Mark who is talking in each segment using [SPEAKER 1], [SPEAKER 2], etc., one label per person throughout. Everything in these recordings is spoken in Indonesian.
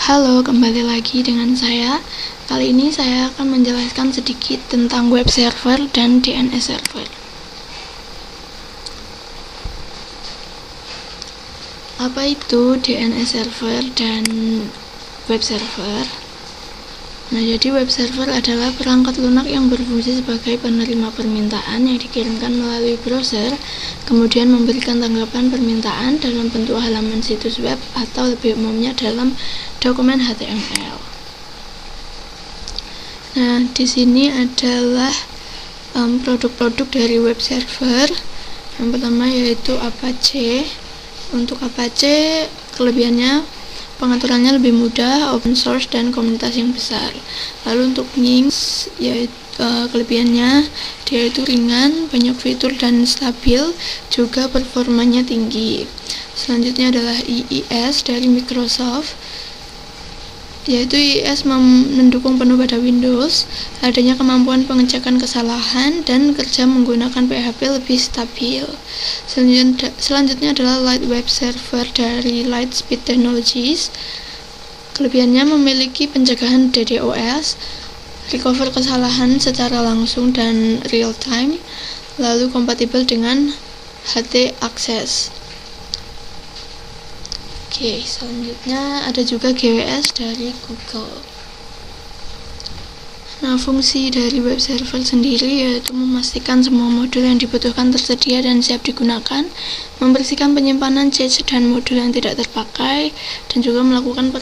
[SPEAKER 1] Halo, kembali lagi dengan saya. Kali ini saya akan menjelaskan sedikit tentang web server dan DNS server. Apa itu DNS server dan web server? Nah, jadi web server adalah perangkat lunak yang berfungsi sebagai penerima permintaan yang dikirimkan melalui browser, kemudian memberikan tanggapan permintaan dalam bentuk halaman situs web atau lebih umumnya dalam dokumen HTML. Nah, di sini adalah produk-produk dari web server. Yang pertama yaitu Apache. Untuk Apache, kelebihannya pengaturannya lebih mudah, open source, dan komunitas yang besar. Lalu untuk Nginx, yaitu kelebihannya dia itu ringan, banyak fitur dan stabil, juga performanya tinggi. Selanjutnya adalah IIS dari Microsoft, yaitu IIS mendukung penuh pada Windows, adanya kemampuan pengecekan kesalahan, dan kerja menggunakan PHP lebih stabil. Selanjutnya adalah Light Web Server dari Lightspeed Technologies. Kelebihannya memiliki pencegahan DDoS, recover kesalahan secara langsung dan real time, lalu kompatibel dengan HT Access. Oke, selanjutnya ada juga GWS dari Google. Nah, fungsi dari web server sendiri yaitu memastikan semua modul yang dibutuhkan tersedia dan siap digunakan, membersihkan penyimpanan cache dan modul yang tidak terpakai, dan juga melakukan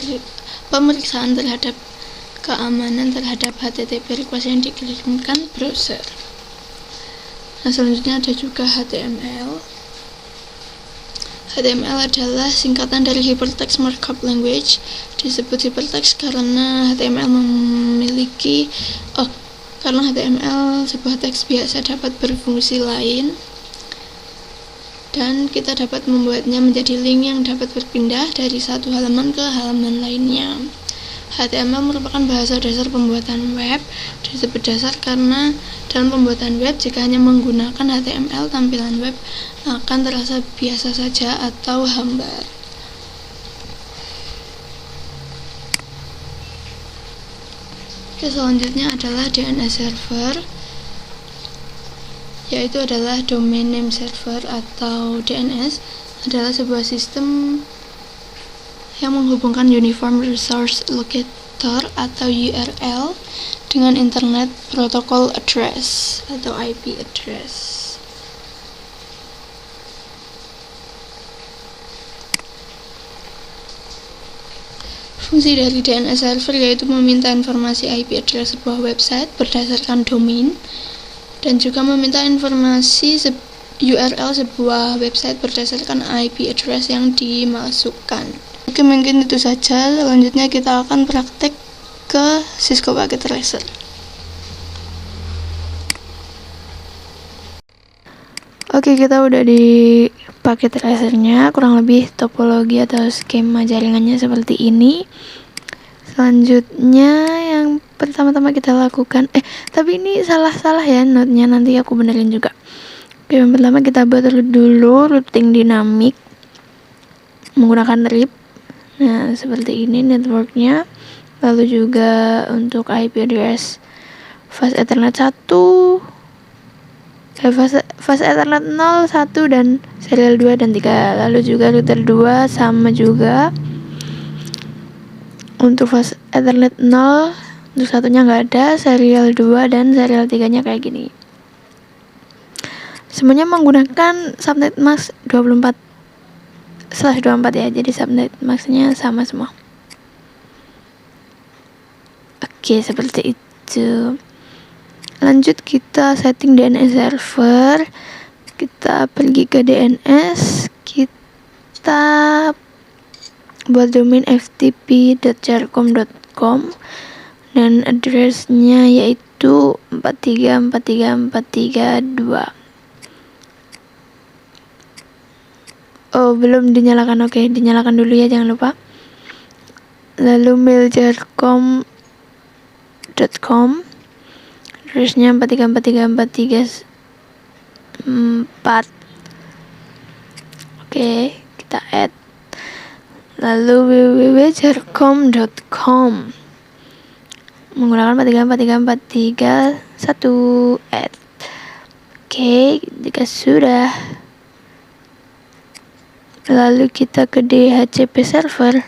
[SPEAKER 1] pemeriksaan terhadap keamanan terhadap HTTP request yang dikirimkan browser. Nah, selanjutnya ada juga HTML. HTML adalah singkatan dari Hypertext Markup Language. Disebut hypertext karena HTML sebuah teks biasa dapat berfungsi lain, dan kita dapat membuatnya menjadi link yang dapat berpindah dari satu halaman ke halaman lainnya. HTML merupakan bahasa dasar pembuatan web. Disebut dasar karena dalam pembuatan web, jika hanya menggunakan HTML, tampilan web akan terasa biasa saja atau hambar. Oke, selanjutnya adalah DNS server, yaitu adalah Domain Name Server atau DNS, adalah sebuah sistem yang menghubungkan Uniform Resource Locator atau URL dengan Internet Protocol Address atau IP address. Fungsi dari DNS server yaitu meminta informasi IP address sebuah website berdasarkan domain, dan juga meminta informasi URL sebuah website berdasarkan IP address yang dimasukkan. Oke, mungkin itu saja. Selanjutnya kita akan praktek ke Cisco Packet Tracer. Oke, kita udah di paket tracernya, kurang lebih topologi atau skema jaringannya seperti ini. Selanjutnya yang pertama-tama kita lakukan, tapi ini salah ya node-nya, nanti aku benerin juga. Oke, yang pertama kita buat dulu routing dinamik menggunakan RIP. Nah, seperti ini networknya. Lalu juga untuk IP address fast Ethernet 1, fast Ethernet 0, 1, dan serial 2 dan 3. Lalu juga router 2 sama juga. Untuk fast Ethernet 0, untuk satunya nggak ada, serial 2 dan serial 3 nya kayak gini. Semuanya menggunakan subnet mask 24/24 ya, jadi subnet masknya sama semua. Oke, seperti itu. Lanjut kita setting DNS server. Kita pergi ke DNS, kita buat domain ftp.jarcom.com dan addressnya yaitu 434342. Oh, belum dinyalakan. Oke, dinyalakan dulu ya, jangan lupa. Lalu mail jarcom.com, addressnya 434343 4. Oke, kita add. lalu www.jarcom.com menggunakan 434341 add. Oke, jika sudah, lalu kita ke DHCP server,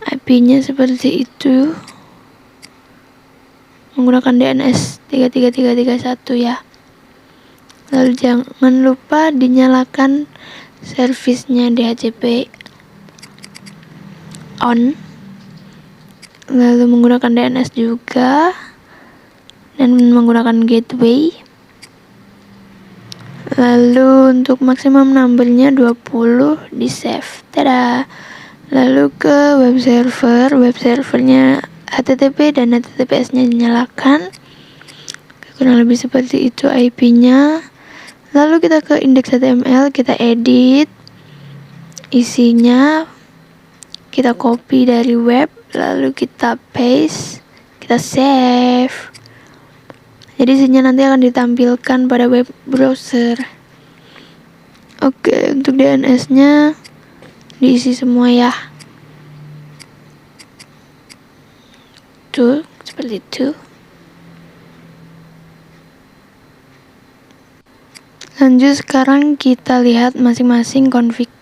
[SPEAKER 1] IP-nya seperti itu, menggunakan DNS 33331 ya. Lalu jangan lupa dinyalakan servisnya DHCP on, lalu menggunakan DNS juga dan menggunakan gateway. Lalu untuk maksimum numbernya 20 di save. Tada. Lalu ke web servernya HTTP dan HTTPS-nya dinyalakan. Kurang lebih seperti itu IP-nya. Lalu kita ke index.html, kita edit isinya, kita copy dari web, lalu kita paste, kita save. Jadi isinya nanti akan ditampilkan pada web browser. Oke, untuk DNS-nya diisi semua ya. Tuh, seperti itu. Lanjut, sekarang kita lihat masing-masing config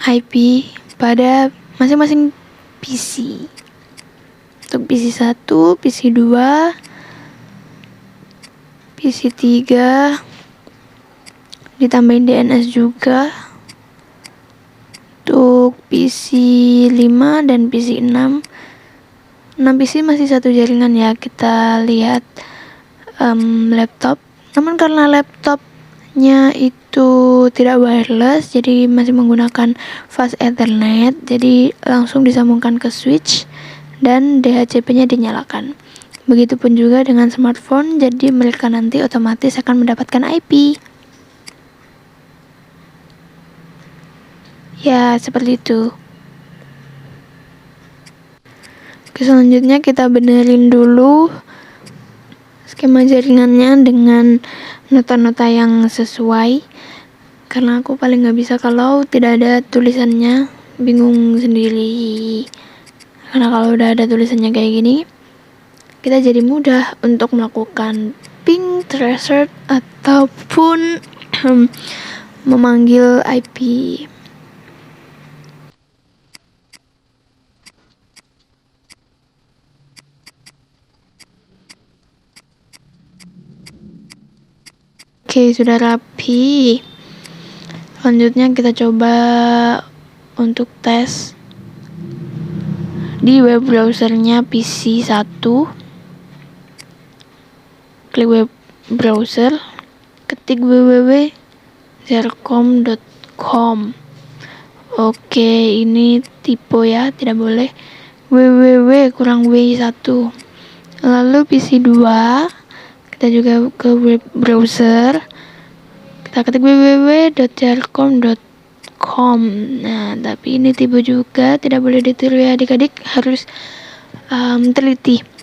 [SPEAKER 1] IP pada masing-masing PC. Untuk PC 1, PC 2, PC 3, ditambahin DNS juga. Untuk PC 5 dan PC 6 PC masih satu jaringan ya. Kita lihat laptop, namun karena laptopnya itu tidak wireless, jadi masih menggunakan fast ethernet, jadi langsung disambungkan ke switch dan DHCP-nya dinyalakan. Begitupun juga dengan smartphone, jadi mereka nanti otomatis akan mendapatkan IP. Ya, seperti itu. Oke, selanjutnya kita benerin dulu skema jaringannya dengan nota-nota yang sesuai. Karena aku paling nggak bisa kalau tidak ada tulisannya, bingung sendiri. Karena kalau udah ada tulisannya kayak gini, kita jadi mudah untuk melakukan ping tracer ataupun memanggil IP. Oke, sudah rapi. Selanjutnya kita coba untuk tes di web browsernya PC 1. Klik web browser, ketik www.jarcom.com. Oke, ini typo ya, tidak boleh www-w1. Lalu PC 2, kita juga ke web browser, kita ketik www.jarcom.com. Nah, tapi ini typo juga, tidak boleh ditiru ya adik-adik, harus teliti.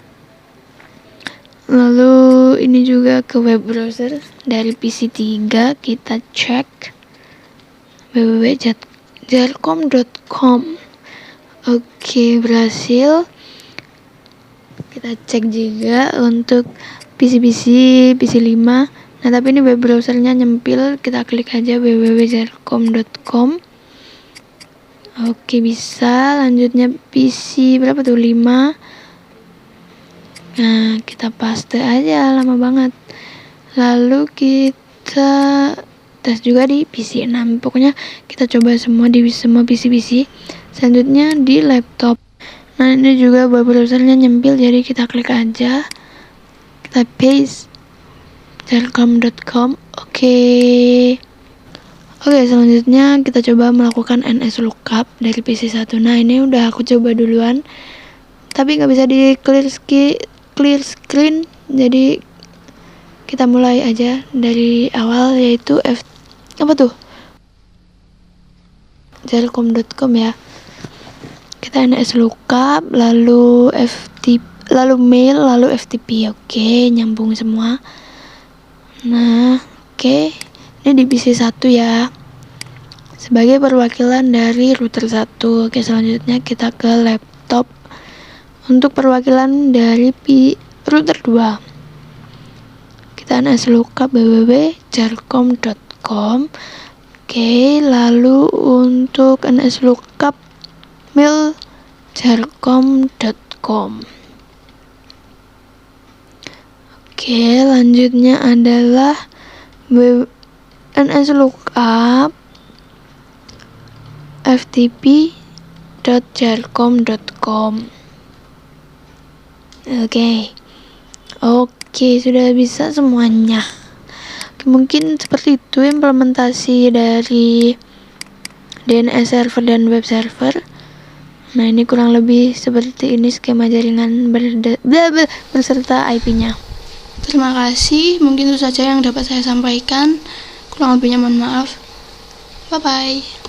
[SPEAKER 1] Lalu ini juga ke web browser dari PC 3, kita cek www.jarcom.com. Oke, berhasil. Kita cek juga untuk PC 5. Nah, tapi ini web browsernya nyempil, kita klik aja www.jarcom.com. Oke, bisa. Lanjutnya PC berapa tuh? 5. Nah, kita paste aja, lama banget. Lalu kita tes juga di PC 6. Pokoknya kita coba semua di semua PC. Selanjutnya di laptop. Nah, ini juga web browsernya nyempil, jadi kita klik aja. Kita paste jarcom.com. Oke, selanjutnya kita coba melakukan NS lookup dari PC 1. Nah, ini udah aku coba duluan, tapi nggak bisa di clear screen, jadi kita mulai aja dari awal, yaitu jarcom.com ya. Kita NS lookup, lalu FTP, lalu mail, lalu FTP. Oke, nyambung semua. Nah, oke, ini di PC 1 ya. sebagai perwakilan dari router 1. Oke, selanjutnya kita ke laptop. Untuk perwakilan dari router 2, kita nslookup www.jarcom.com. Oke, lalu untuk nslookup mail jarcom.com. Oke, lanjutnya adalah nslookup ftp.jarcom.com. Oke, sudah bisa semuanya. Mungkin seperti itu implementasi dari DNS server dan web server. Nah, ini kurang lebih seperti ini skema jaringan berserta IP-nya. Terima kasih, mungkin itu saja yang dapat saya sampaikan. Kurang lebihnya mohon maaf. Bye-bye.